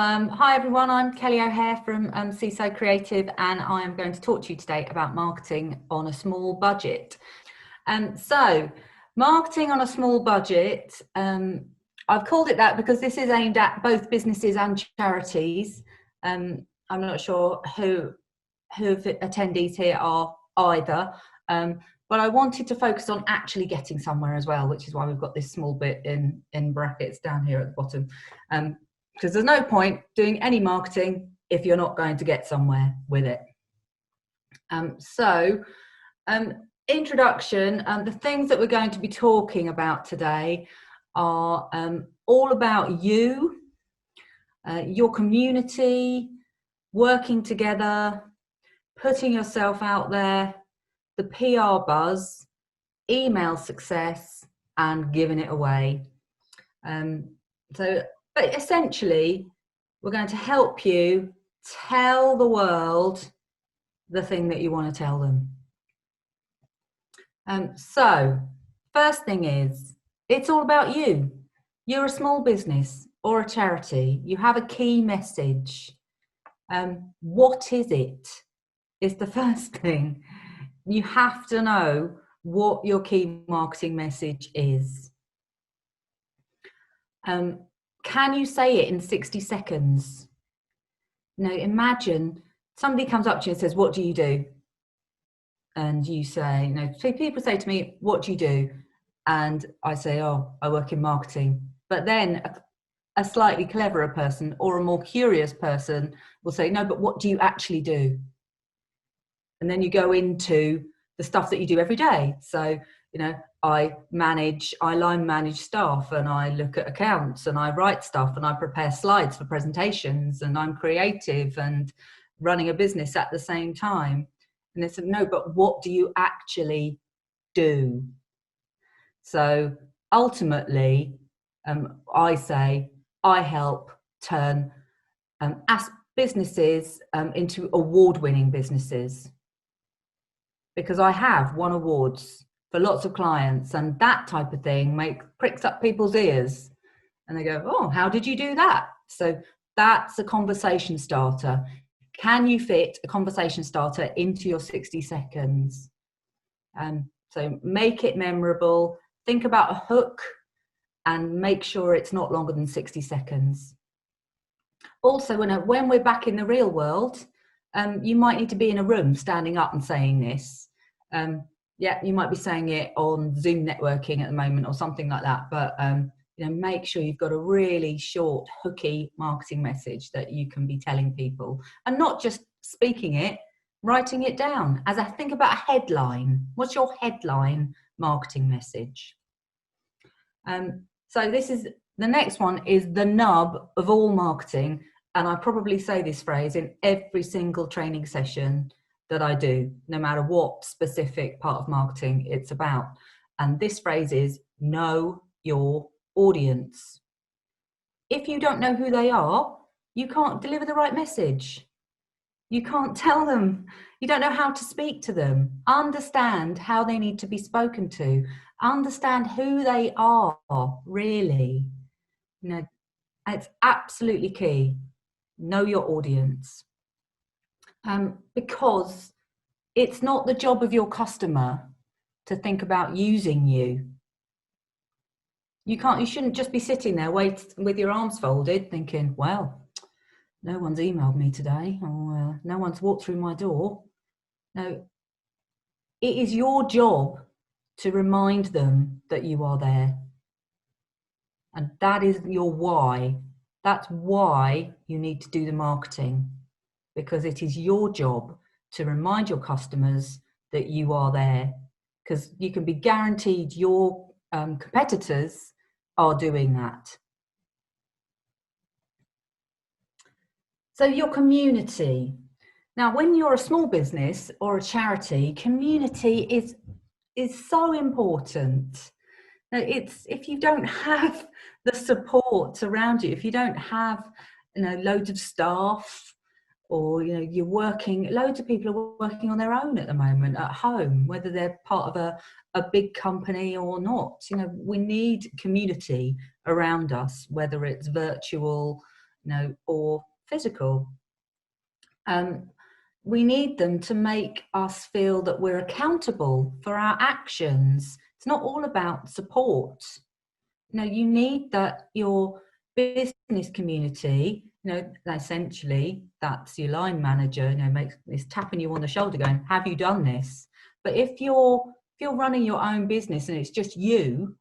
Hi everyone, I'm Kelly O'Hare from CISO Creative, and I am going to talk to you today about marketing on a small budget. So marketing on a small budget, I've called it that because this is aimed at both businesses and charities. I'm not sure who attendees here are either, but I wanted to focus on actually getting somewhere as well, which is why we've got this small bit in brackets down here at the bottom. Because there's no point doing any marketing if you're not going to get somewhere with it. Introduction, the things that we're going to be talking about today are all about you, your community, working together, putting yourself out there, the PR buzz, email success, and giving it away. But essentially, we're going to help you tell the world the thing that you want to tell them. So, first thing is, it's all about you. You're a small business or a charity. You have a key message. What is it? Is the first thing. You have to know what your key marketing message is. Can you say it in 60 seconds? Now, imagine somebody comes up to you and says, what do you do? And you say, so people say to me, what do you do? And I say, oh, I work in marketing. But then a slightly cleverer person or a more curious person will say, no, but what do you actually do? And then you go into the stuff that you do every day. So, I line manage staff, and I look at accounts, and I write stuff, and I prepare slides for presentations, and I'm creative and running a business at the same time. And they said, no, but what do you actually do? So ultimately, I say, I help turn businesses into award-winning businesses, because I have won awards for lots of clients, and that type of thing pricks up people's ears, and they go, oh, how did you do that? So that's a conversation starter. Can you fit a conversation starter into your 60 seconds? So make it memorable, think about a hook, and make sure it's not longer than 60 seconds. Also, when we're back in the real world, you might need to be in a room standing up and saying this. You might be saying it on Zoom networking at the moment or something like that, but make sure you've got a really short, hooky marketing message that you can be telling people, and not just speaking it, writing it down. As I think about a headline, what's your headline marketing message? So the next one is the nub of all marketing, and I probably say this phrase in every single training session that I do, no matter what specific part of marketing it's about. And this phrase is, know your audience. If you don't know who they are, you can't deliver the right message. You can't tell them. You don't know how to speak to them. Understand how they need to be spoken to. Understand who they are, really. It's absolutely key. Know your audience. Because it's not the job of your customer to think about using you. You shouldn't just be sitting there with your arms folded thinking, well, no one's emailed me today, or no one's walked through my door. No, it is your job to remind them that you are there. And that is your why. That's why you need to do the marketing, because it is your job to remind your customers that you are there, because you can be guaranteed your competitors are doing that. So your community. Now, when you're a small business or a charity, community is so important. Now, if you don't have the support around you, if you don't have loads of staff, or you're working, loads of people are working on their own at the moment at home, whether they're part of a big company or not. We need community around us, whether it's virtual or physical. We need them to make us feel that we're accountable for our actions. It's not all about support. You need that your business community, essentially that's your line manager, is tapping you on the shoulder going, have you done this? But if you're running your own business and it's just you,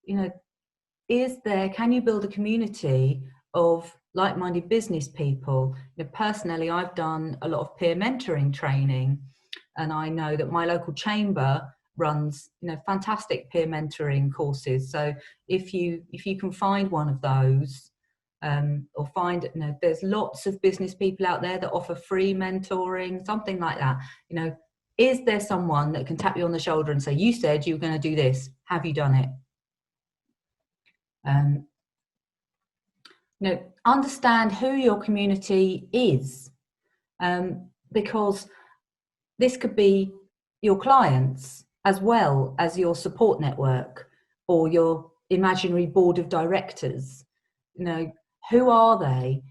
can you build a community of like-minded business people? Personally, I've done a lot of peer mentoring training, and I know that my local chamber runs fantastic peer mentoring courses. So if you can find one of those, or find, there's lots of business people out there that offer free mentoring, something like that. Is there someone that can tap you on the shoulder and say, you said you were going to do this, have you done it? Understand who your community is, because this could be your clients as well as your support network or your imaginary board of directors. Who are they?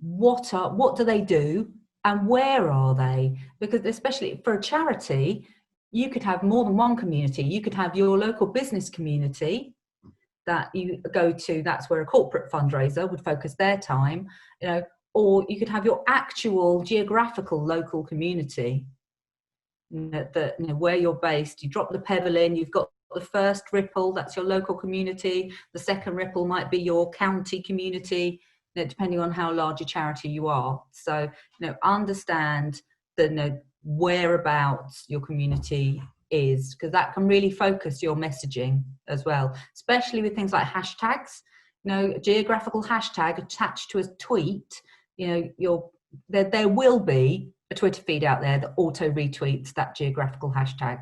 What do they do, and where are they? Because especially for a charity, you could have more than one community. You could have your local business community that you go to, that's where a corporate fundraiser would focus their time, or you could have your actual geographical local community, where you're based. You drop the pebble in, you've got the first ripple, that's your local community. The second ripple might be your county community, depending on how large a charity you are. So, understand the whereabouts your community is, because that can really focus your messaging as well, especially with things like hashtags. A geographical hashtag attached to a tweet, there will be a Twitter feed out there that auto retweets that geographical hashtag.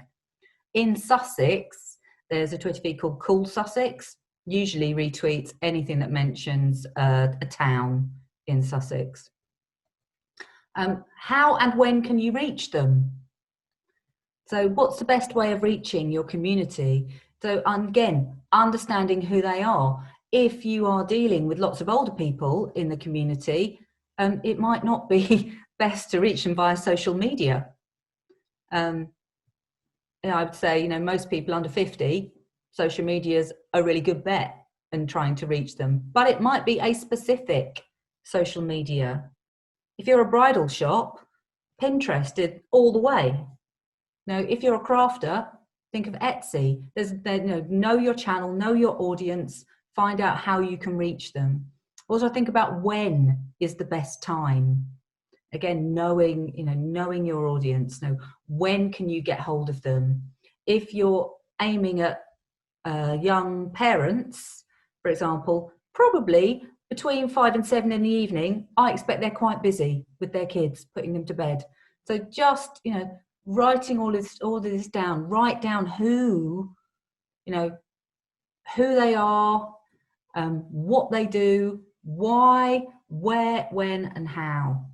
In Sussex, there's a Twitter feed called Cool Sussex, usually retweets anything that mentions a town in Sussex. How and when can you reach them? So what's the best way of reaching your community? So again, understanding who they are. If you are dealing with lots of older people in the community, it might not be best to reach them via social media. I would say, most people under 50, social media is a really good bet in trying to reach them. But it might be a specific social media. If you're a bridal shop, Pinterest is all the way. If you're a crafter, think of Etsy. Know your channel, know your audience, find out how you can reach them. Also think about when is the best time. Again, knowing your audience, when can you get hold of them? If you're aiming at young parents, for example, probably between 5 and 7 in the evening, I expect they're quite busy with their kids, putting them to bed. So just, writing all of this down, write down who they are, what they do, why, where, when, and how.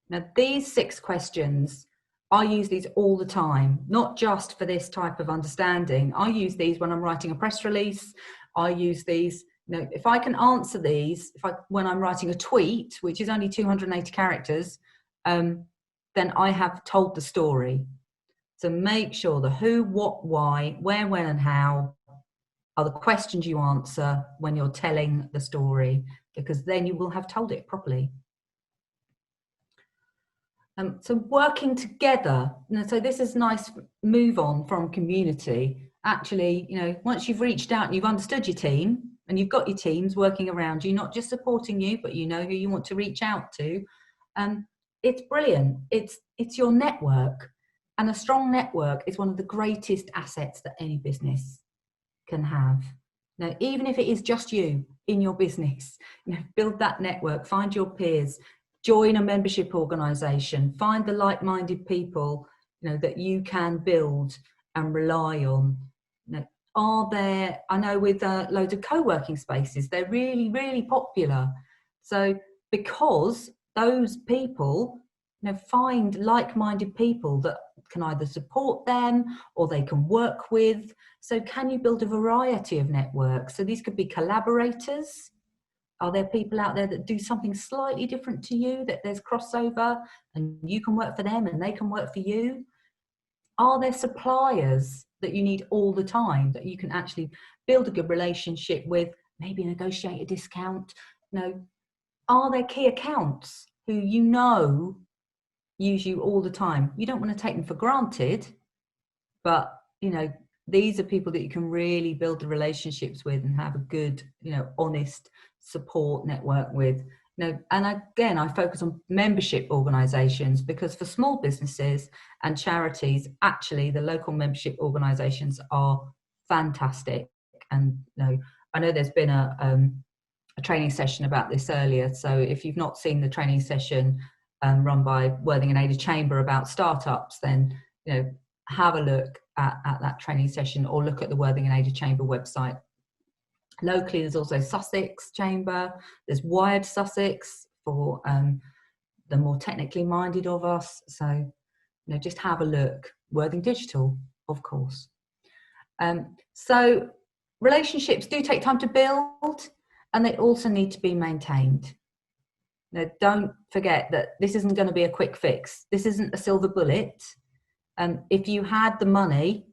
Now, these 6 questions, I use these all the time, not just for this type of understanding. I use these when I'm writing a press release. I use these, if I can answer these, when I'm writing a tweet, which is only 280 characters, then I have told the story. So make sure the who, what, why, where, when, and how are the questions you answer when you're telling the story, because then you will have told it properly. So working together, so this is a nice move on from community. Actually, once you've reached out and you've understood your team and you've got your teams working around you, not just supporting you, but who you want to reach out to, it's brilliant. It's your network, and a strong network is one of the greatest assets that any business can have. Now, even if it is just you in your business, build that network, find your peers, join a membership organization, find the like-minded people, that you can build and rely on. Are there, I know with loads of co-working spaces, they're really, really popular. So because those people, find like-minded people that can either support them or they can work with. So can you build a variety of networks? So these could be collaborators, Are there people out there that do something slightly different to you, that there's crossover and you can work for them and they can work for you? Are there suppliers that you need all the time that you can actually build a good relationship with, maybe negotiate a discount? You know, are there key accounts who you know use you all the time? You don't want to take them for granted, but you know, these are people that you can really build the relationships with and have a good, you know, honest support network with. You know, and again, I focus on membership organizations, because for small businesses and charities, actually the local membership organizations are fantastic. And you know, I know there's been a training session about this earlier, so if you've not seen the training session run by Worthing and Ada Chamber about startups, then you know, have a look at that training session, or look at the Worthing and Ada Chamber website. Locally, there's also Sussex Chamber, there's Wired Sussex for the more technically minded of us. So, you know, just have a look. Worthing Digital, of course. So relationships do take time to build, and they also need to be maintained. Now, don't forget that this isn't going to be a quick fix. This isn't a silver bullet. If you had the money,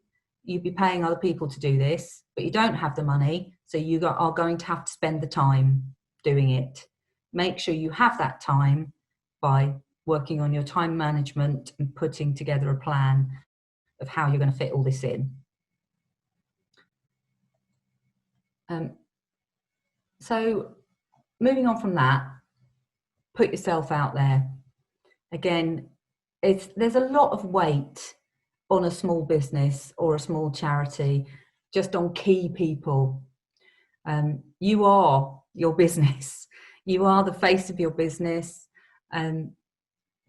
you'd be paying other people to do this, but you don't have the money, so you are going to have to spend the time doing it. Make sure you have that time by working on your time management and putting together a plan of how you're going to fit all this in. So moving on from that, put yourself out there. Again, there's a lot of weight on a small business or a small charity, just on key people. You are your business. You are the face of your business.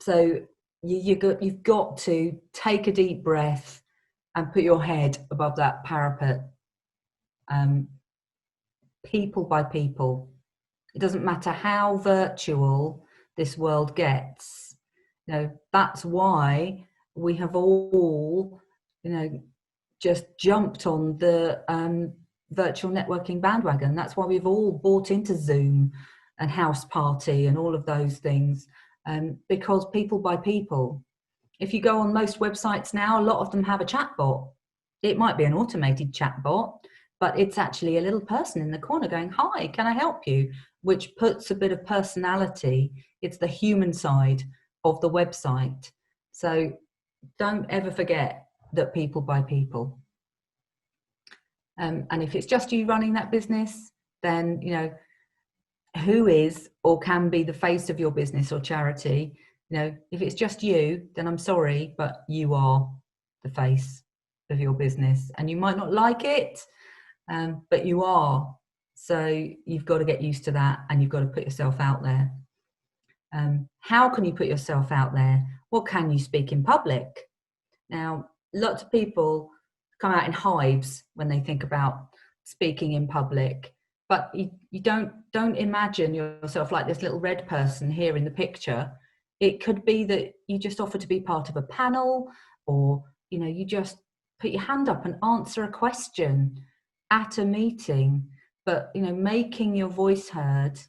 So you've got to take a deep breath and put your head above that parapet. People by people. It doesn't matter how virtual this world gets. You know, that's why we have all, you know, just jumped on the virtual networking bandwagon. That's why we've all bought into Zoom and House Party and all of those things, because people by people. If you go on most websites now, a lot of them have a chatbot. It might be an automated chatbot, but it's actually a little person in the corner going, "Hi, can I help you?" Which puts a bit of personality. It's the human side of the website. So don't ever forget that people by people. And if it's just you running that business, then, you know, who is or can be the face of your business or charity? You know, if it's just you, then I'm sorry, but you are the face of your business, and you might not like it, but you are. So you've got to get used to that, and you've got to put yourself out there. How can you put yourself out there? Well, can you speak in public? Now, lots of people come out in hives when they think about speaking in public, but you don't imagine yourself like this little red person here in the picture. It could be that you just offer to be part of a panel, or, you know, you just put your hand up and answer a question at a meeting. But, you know, making your voice heard.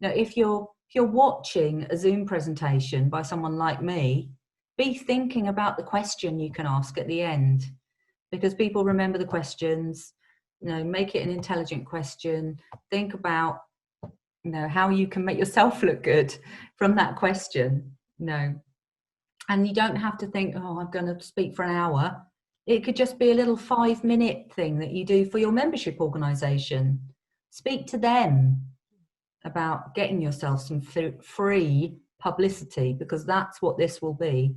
Now, if you're watching a Zoom presentation by someone like me, be thinking about the question you can ask at the end, because people remember the questions. You know, make it an intelligent question. Think about, you know, how you can make yourself look good from that question. You know, and you don't have to think, "Oh, I'm going to speak for an hour." It could just be a little 5-minute thing that you do for your membership organization. Speak to them about getting yourself some free publicity, because that's what this will be.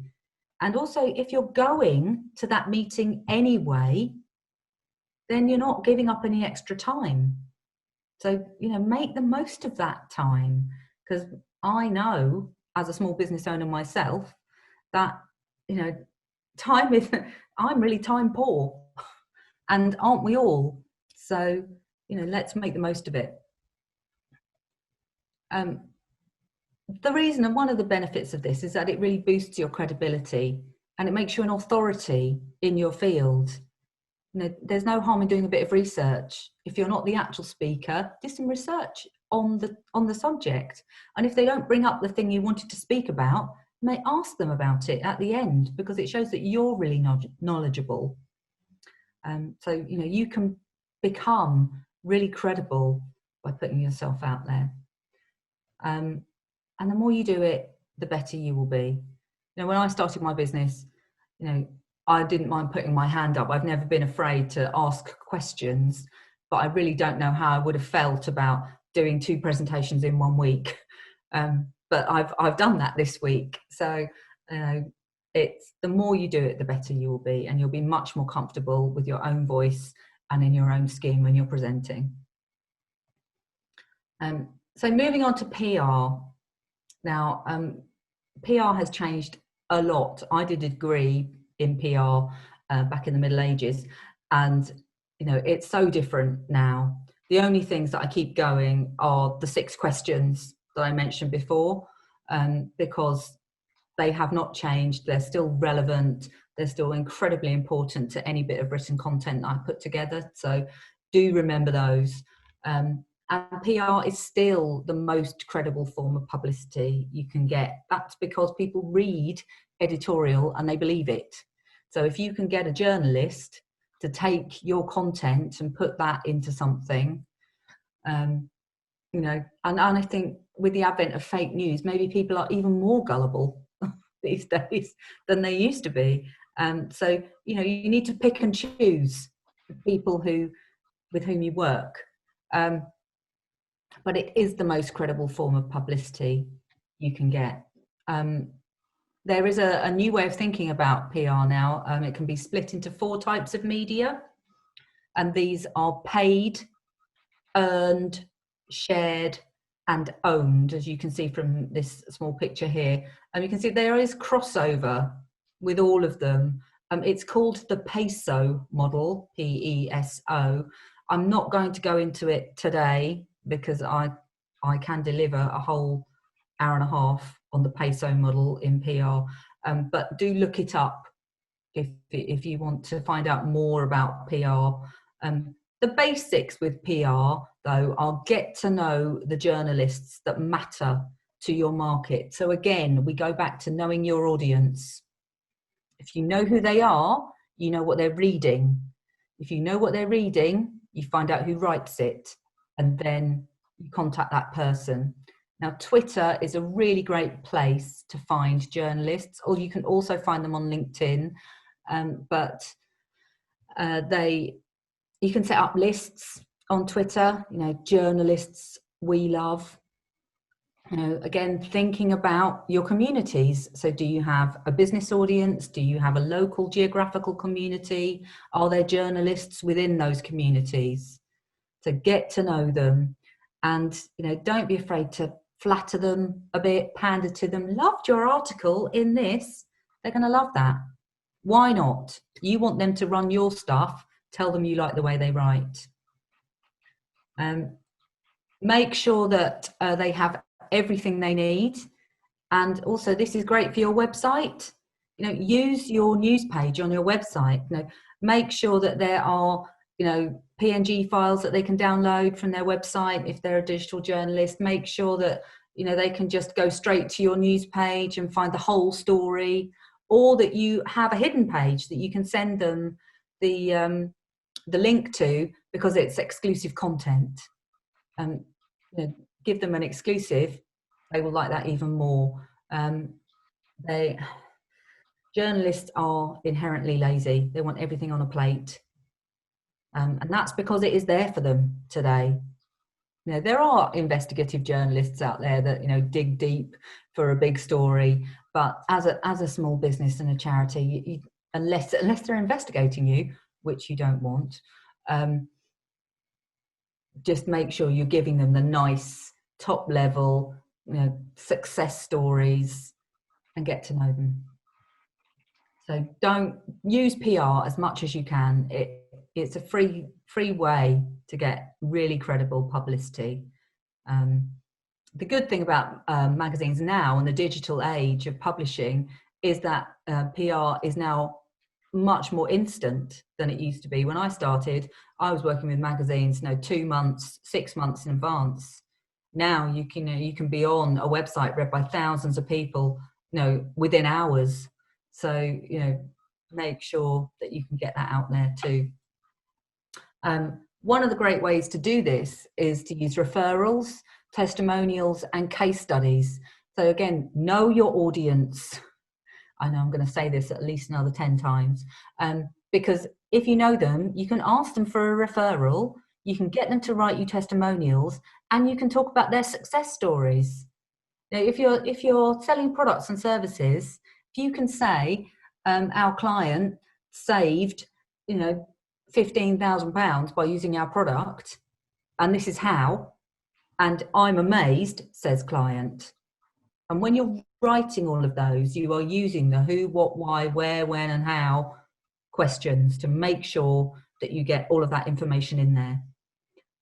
And also, if you're going to that meeting anyway, then you're not giving up any extra time. So, you know, make the most of that time, because I know, as a small business owner myself, that, you know, time is, I'm really time poor, and aren't we all? So, you know, let's make the most of it. The reason, and one of the benefits of this, is that it really boosts your credibility, and it makes you an authority in your field. You know, there's no harm in doing a bit of research. If you're not the actual speaker, do some research on the subject. And if they don't bring up the thing you wanted to speak about, you may ask them about it at the end, because it shows that you're really knowledgeable. So you can become really credible by putting yourself out there. And the more you do it, the better you will be. When I started my business, I didn't mind putting my hand up. I've never been afraid to ask questions, but I really don't know how I would have felt about doing 2 presentations in 1 week. But I've done that this week. So it's the more you do it, the better you will be, and you'll be much more comfortable with your own voice and in your own skin when you're presenting. So moving on to PR. Now, PR has changed a lot. I did a degree in PR back in the Middle Ages, and it's so different now. The only things that I keep going are the 6 questions that I mentioned before, because they have not changed. They're still relevant. They're still incredibly important to any bit of written content that I put together. So do remember those. And PR is still the most credible form of publicity you can get. That's because people read editorial and they believe it. So if you can get a journalist to take your content and put that into something, and I think with the advent of fake news, maybe people are even more gullible these days than they used to be. So you need to pick and choose the people with whom you work. But it is the most credible form of publicity you can get. There is a new way of thinking about PR now. It can be split into 4 types of media, and these are paid, earned, shared, and owned, as you can see from this small picture here. And you can see there is crossover with all of them. It's called the PESO model, PESO. I'm not going to go into it today because I can deliver a whole hour and a half on the PESO model in PR. But do look it up if you want to find out more about PR. The basics with PR, though, are get to know the journalists that matter to your market. So again, we go back to knowing your audience. If you know who they are, you know what they're reading. If you know what they're reading, you find out who writes it, and then you contact that person. Now, Twitter is a really great place to find journalists, or you can also find them on LinkedIn. You can set up lists on Twitter, journalists we love. Again, thinking about your communities. So do you have a business audience? Do you have a local geographical community? Are there journalists within those communities? So get to know them, and don't be afraid to flatter them a bit, pander to them. Loved your article in this. They're going to love that. Why not? You want them to run your stuff. Tell them you like the way they write. Make sure that they have everything they need. And also, this is great for your website. Use your news page on your website. Make sure that there are, PNG files that they can download from their website. If they're a digital journalist, make sure that, they can just go straight to your news page and find the whole story, or that you have a hidden page that you can send them the link to, because it's exclusive content. Give them an exclusive, they will like that even more. Journalists are inherently lazy. They want everything on a plate. And that's because it is there for them today. There are investigative journalists out there that, dig deep for a big story, but as a small business and a charity, unless they're investigating you, which you don't want, just make sure you're giving them the nice top level, success stories, and get to know them. So don't use PR as much as you can. It's a free way to get really credible publicity. The good thing about magazines now, in the digital age of publishing, is that PR is now much more instant than it used to be. When I started, I was working with magazines 2 months, 6 months in advance. Now you can be on a website read by thousands of people, within hours. So, make sure that you can get that out there too. One of the great ways to do this is to use referrals, testimonials, and case studies. So again, know your audience. I know I'm going to say this at least another 10 times, because if you know them, you can ask them for a referral, you can get them to write you testimonials, and you can talk about their success stories. Now, if you're selling products and services, if you can say, our client saved, £15,000 by using our product, and this is how, and I'm amazed, says client. And when you're writing all of those, you are using the who, what, why, where, when, and how questions to make sure that you get all of that information in there.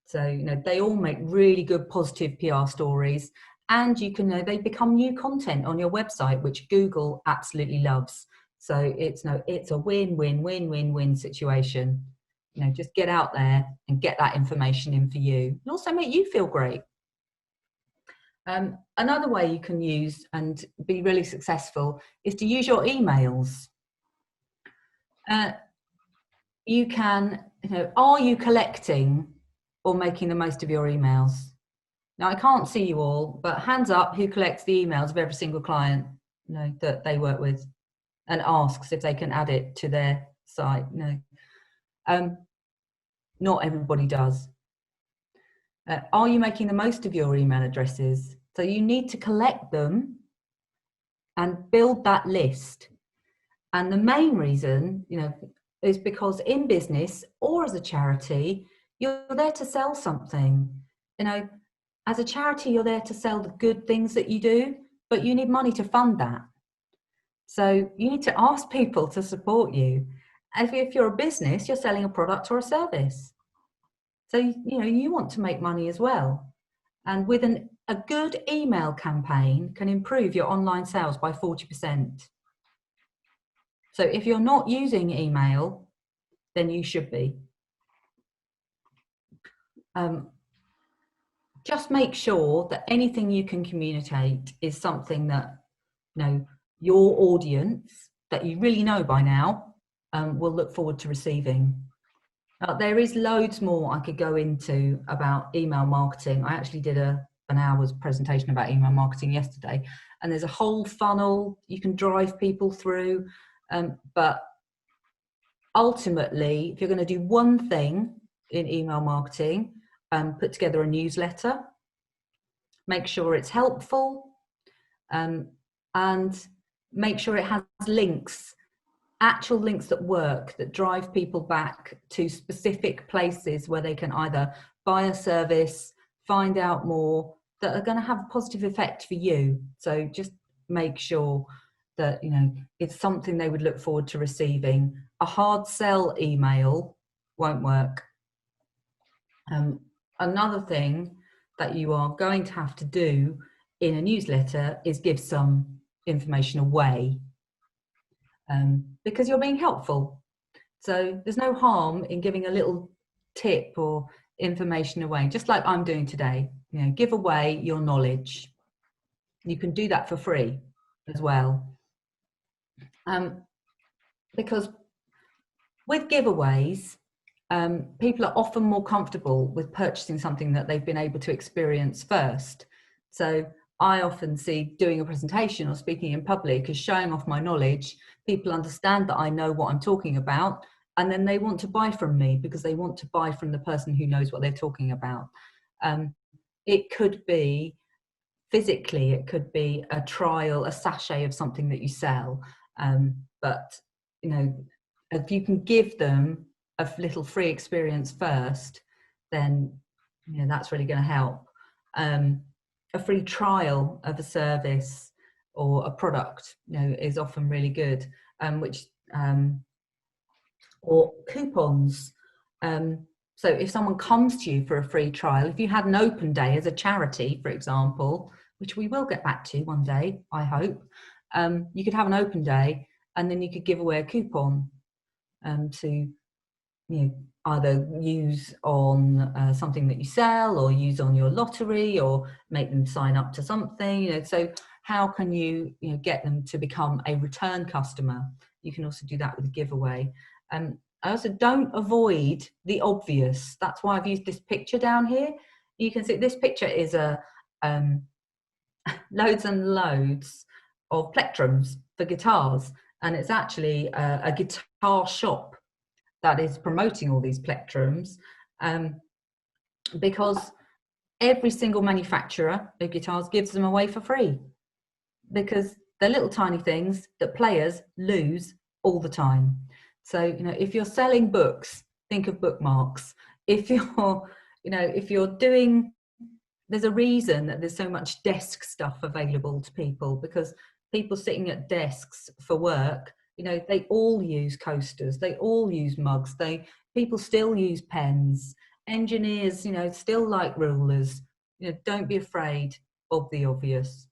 So, they all make really good positive PR stories, and they become new content on your website, which Google absolutely loves. So it's a win-win-win-win-win situation. Just get out there and get that information in for you, and also make you feel great. Another way you can use and be really successful is to use your emails. You can, are you collecting or making the most of your emails? Now, I can't see you all, but hands up who collects the emails of every single client that they work with and asks if they can add it to their site. No, not everybody does. Are you making the most of your email addresses? So you need to collect them and build that list. And the main reason, is because in business or as a charity, you're there to sell something. As a charity, you're there to sell the good things that you do, but you need money to fund that. So you need to ask people to support you. If you're a business, you're selling a product or a service. So, you want to make money as well. And with a good email campaign can improve your online sales by 40%. So if you're not using email, then you should be. Just make sure that anything you can communicate is something that, your audience that you really know by now will look forward to receiving. There is loads more I could go into about email marketing. I actually did an hour's presentation about email marketing yesterday, and there's a whole funnel you can drive people through. But ultimately, if you're going to do one thing in email marketing, put together a newsletter, make sure it's helpful, and make sure it has links, actual links that work, that drive people back to specific places where they can either buy a service, find out more, that are going to have a positive effect for you. So just make sure that, it's something they would look forward to receiving. A hard sell email won't work. Another thing that you are going to have to do in a newsletter is give some information away, because you're being helpful. So there's no harm in giving a little tip or information away, just like I'm doing today. Give away your knowledge. You can do that for free as well. Because with giveaways, people are often more comfortable with purchasing something that they've been able to experience first. So I often see doing a presentation or speaking in public as showing off my knowledge. People understand that I know what I'm talking about, and then they want to buy from me because they want to buy from the person who knows what they're talking about. It could be physically, it could be a trial, a sachet of something that you sell. But, if you can give them a little free experience first, then, that's really going to help. A free trial of a service or a product, is often really good, or coupons. So if someone comes to you for a free trial, if you had an open day as a charity, for example, which we will get back to one day, I hope, you could have an open day and then you could give away a coupon to you know, either use on something that you sell, or use on your lottery, or make them sign up to something, you know. So how can you, you know, get them to become a return customer? You can also do that with a giveaway. I also don't avoid the obvious. That's why I've used this picture down here. You can see this picture is a loads and loads of plectrums for guitars, and it's actually a guitar shop that is promoting all these plectrums, because every single manufacturer of guitars gives them away for free, because they're little tiny things that players lose all the time. So, you know, if you're selling books, think of bookmarks. If you're, you know, if you're doing, there's a reason that there's so much desk stuff available to people, because people sitting at desks for work, you know, they all use coasters, they all use mugs, people still use pens, engineers, you know, still like rulers. You know, don't be afraid of the obvious.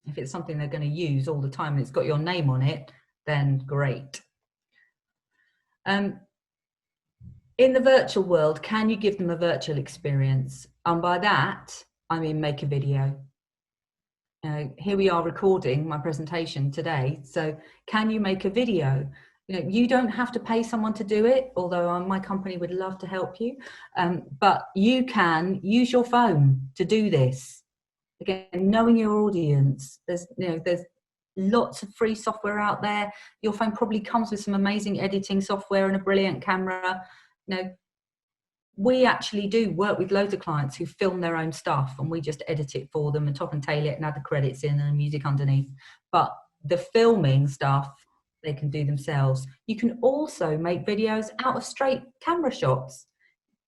If it's something they're going to use all the time and it's got your name on it, then great. In the virtual world, can you give them a virtual experience? And by that, I mean make a video. Here we are recording my presentation today. So can you make a video? You know, you don't have to pay someone to do it, although my company would love to help you. But you can use your phone to do this. Again, knowing your audience, there's lots of free software out there. Your phone probably comes with some amazing editing software and a brilliant camera. You know, we actually do work with loads of clients who film their own stuff, and we just edit it for them and top and tail it and add the credits in and the music underneath. But the filming stuff, they can do themselves. You can also make videos out of straight camera shots,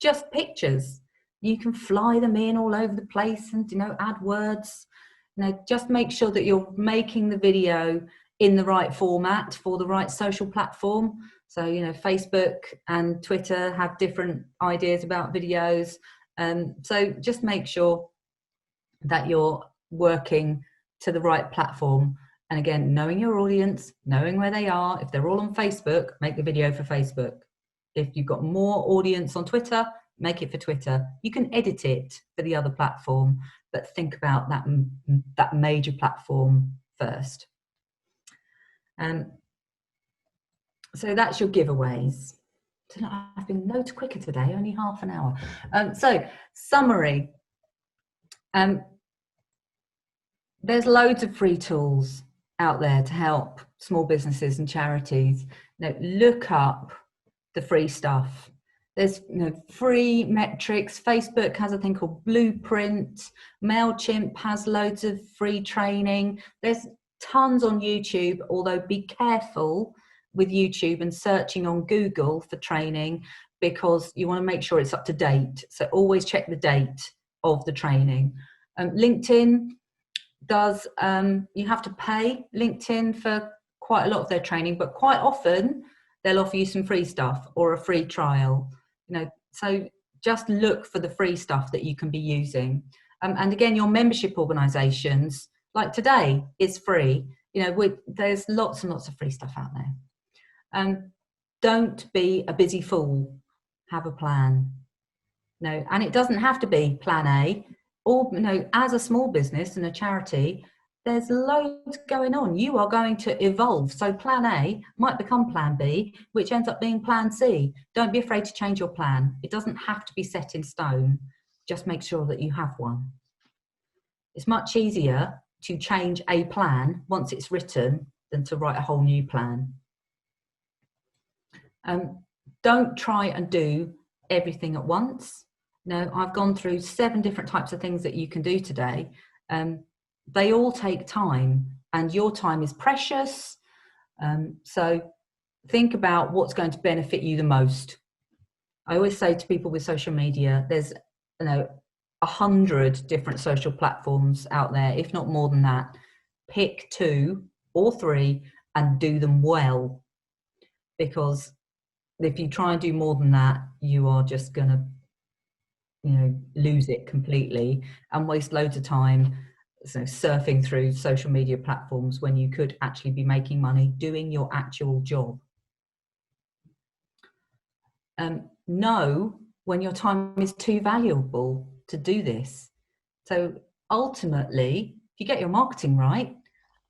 just pictures. You can fly them in all over the place and, you know, add words. You know, just make sure that you're making the video in the right format for the right social platform. So, you know, Facebook and Twitter have different ideas about videos. So just make sure that you're working to the right platform. And again, knowing your audience, knowing where they are. If they're all on Facebook, make the video for Facebook. If you've got more audience on Twitter, make it for Twitter. You can edit it for the other platform, but think about that major platform first. So that's your giveaways. I've been loads quicker today, only half an hour. So summary. There's loads of free tools out there to help small businesses and charities. Now, look up the free stuff. There's, you know, free metrics. Facebook has a thing called Blueprint. MailChimp has loads of free training. There's tons on YouTube, although be careful with YouTube and searching on Google for training, because you want to make sure it's up to date. So always check the date of the training. LinkedIn does, you have to pay LinkedIn for quite a lot of their training, but quite often they'll offer you some free stuff or a free trial. You know, so just look for the free stuff that you can be using. And again, your membership organizations, like today, is free. You know, there's lots and lots of free stuff out there. Don't be a busy fool. Have a plan. No, and it doesn't have to be plan A. Or, you know, as a small business and a charity, there's loads going on. You are going to evolve. So plan A might become plan B, which ends up being plan C. Don't be afraid to change your plan. It doesn't have to be set in stone. Just make sure that you have one. It's much easier to change a plan once it's written than to write a whole new plan. Don't try and do everything at once. No, I've gone through 7 different types of things that you can do today. They all take time, and your time is precious. So think about what's going to benefit you the most. I always say to people with social media, there's, you know, 100 different social platforms out there, if not more than that. Pick 2 or 3 and do them well, because if you try and do more than that, you are just going to, you know, lose it completely and waste loads of time, so surfing through social media platforms when you could actually be making money doing your actual job. know when your time is too valuable to do this. So ultimately, if you get your marketing right,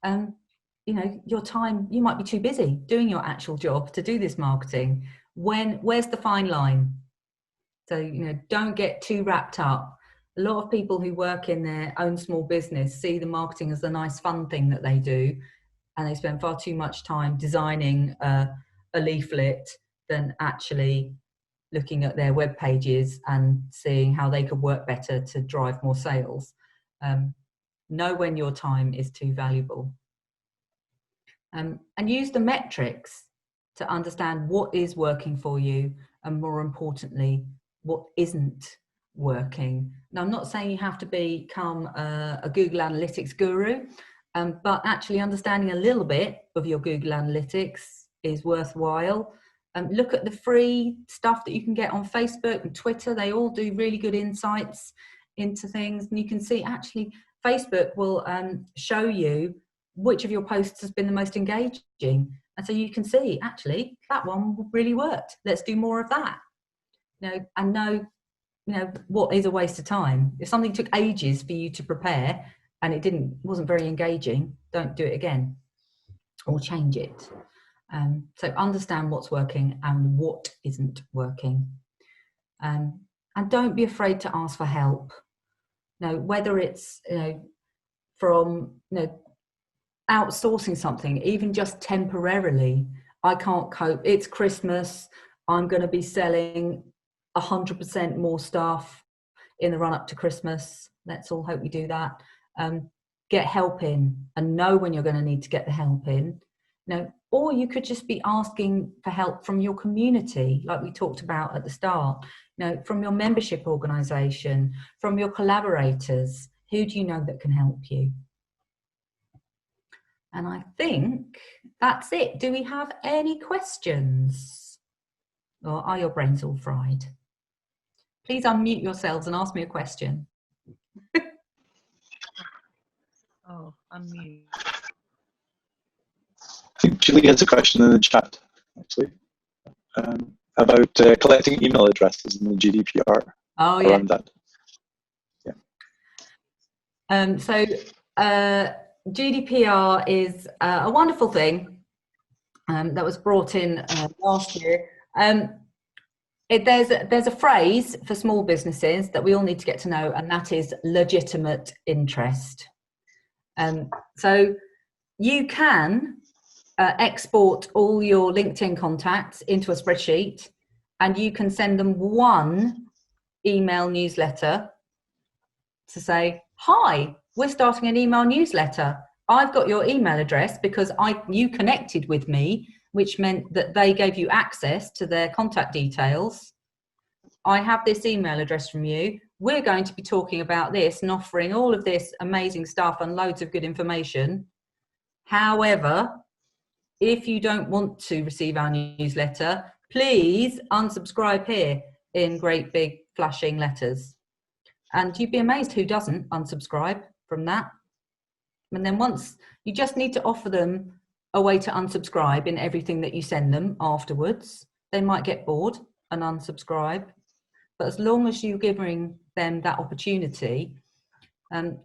you know, your time, you might be too busy doing your actual job to do this marketing. Where's the fine line? So, you know, don't get too wrapped up. A lot of people who work in their own small business see the marketing as a nice fun thing that they do, and they spend far too much time designing a leaflet than actually looking at their web pages and seeing how they could work better to drive more sales. Know when your time is too valuable. And use the metrics to understand what is working for you, and more importantly, what isn't working. Now, I'm not saying you have to become a Google Analytics guru, but actually understanding a little bit of your Google Analytics is worthwhile. Look at the free stuff that you can get on Facebook and Twitter. They all do really good insights into things, and you can see actually Facebook will show you which of your posts has been the most engaging, and so you can see actually that one really worked. Let's do more of that. You know, and know, you know, what is a waste of time. If something took ages for you to prepare and it wasn't very engaging, don't do it again or change it. So understand what's working and what isn't working, and don't be afraid to ask for help. You know, whether it's, you know, from, you know, outsourcing something, even just temporarily. I can't cope. It's Christmas. I'm going to be selling 100% more stuff in the run up to Christmas. Let's all hope we do that. Get help in, and know when you're going to need to get the help in. You know, or you could just be asking for help from your community, like we talked about at the start. You know, from your membership organisation, from your collaborators. Who do you know that can help you? And I think that's it. Do we have any questions? Or are your brains all fried? Please unmute yourselves and ask me a question. Oh, unmute. I think Julie has a question in the chat, actually, about collecting email addresses in the GDPR. Oh, yeah. Around that. Yeah. GDPR is a wonderful thing that was brought in last year. There's a phrase for small businesses that we all need to get to know, and that is legitimate interest. So you can export all your LinkedIn contacts into a spreadsheet, and you can send them one email newsletter to say, hi, we're starting an email newsletter. I've got your email address because you connected with me, which meant that they gave you access to their contact details. I have this email address from you. We're going to be talking about this and offering all of this amazing stuff and loads of good information. However, if you don't want to receive our newsletter, please unsubscribe here in great big flashing letters. And you'd be amazed who doesn't unsubscribe from that. And then once, you just need to offer them a way to unsubscribe in everything that you send them afterwards. They might get bored and unsubscribe, but as long as you're giving them that opportunity.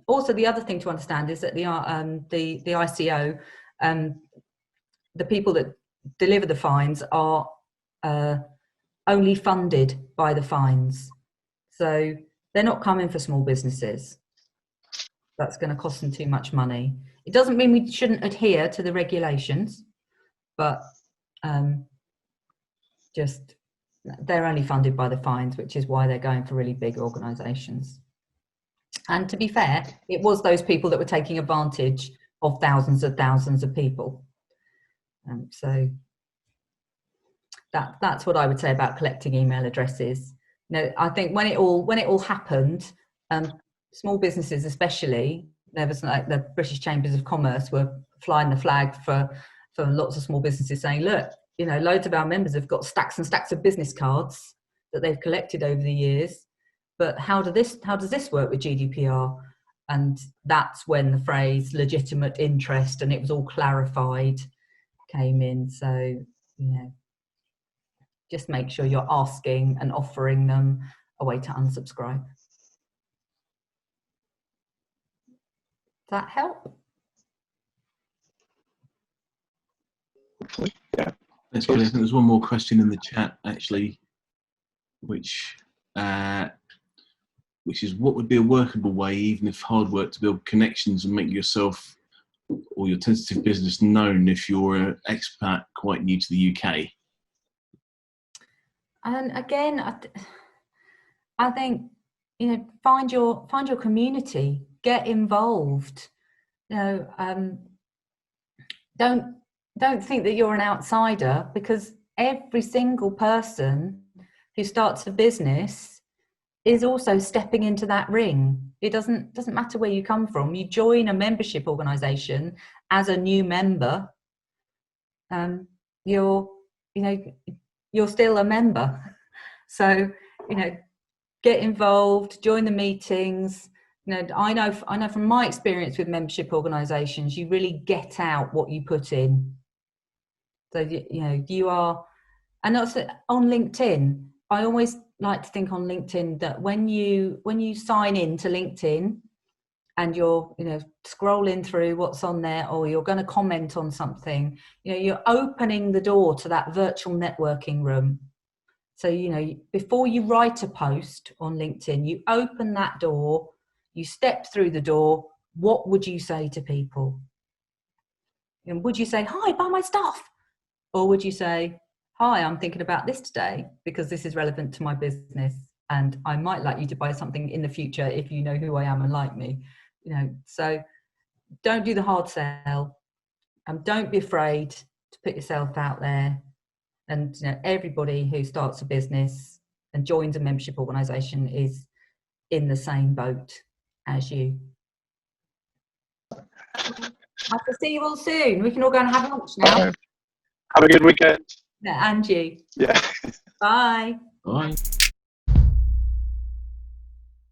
Also, the other thing to understand is that the ICO, the people that deliver the fines are only funded by the fines. So they're not coming for small businesses. That's going to cost them too much money. It doesn't mean we shouldn't adhere to the regulations, but just they're only funded by the fines, which is why they're going for really big organisations. And to be fair, it was those people that were taking advantage of thousands of people. So that's what I would say about collecting email addresses. You know, I think when it all happened, small businesses especially, there was like the British Chambers of Commerce were flying the flag for lots of small businesses, saying, look, you know, loads of our members have got stacks and stacks of business cards that they've collected over the years, but how does this work with GDPR? And that's when the phrase legitimate interest, and it was all clarified, came in. So, you know, just make sure you're asking and offering them a way to unsubscribe. Does that help? Hopefully, yeah. That's good. I think there's one more question in the chat actually, which is what would be a workable way, even if hard work, to build connections and make yourself or your tentative business known if you're an expat quite new to the UK? And again, I think, you know, find your community, get involved. You know, don't think that you're an outsider, because every single person who starts a business is also stepping into that ring. It doesn't matter where you come from. You join a membership organization as a new member, you're still a member. So, you know, get involved, join the meetings. You know, I know from my experience with membership organizations, you really get out what you put in. So, you know, you are, and also on LinkedIn, I always like to think on LinkedIn that when you sign in to LinkedIn and you're, you know, scrolling through what's on there, or you're going to comment on something, you know, you're opening the door to that virtual networking room. So, you know, before you write a post on LinkedIn, you open that door, you step through the door. What would you say to people? And would you say, "Hi, buy my stuff"? Or would you say, "Hi, I'm thinking about this today because this is relevant to my business, and I might like you to buy something in the future if you know who I am and like me." You know, so don't do the hard sell, and don't be afraid to put yourself out there. And, you know, everybody who starts a business and joins a membership organization is in the same boat as you. I will see you all soon. We can all go and have lunch now. Have a good weekend. Yeah, and you. Yeah. Bye. Bye.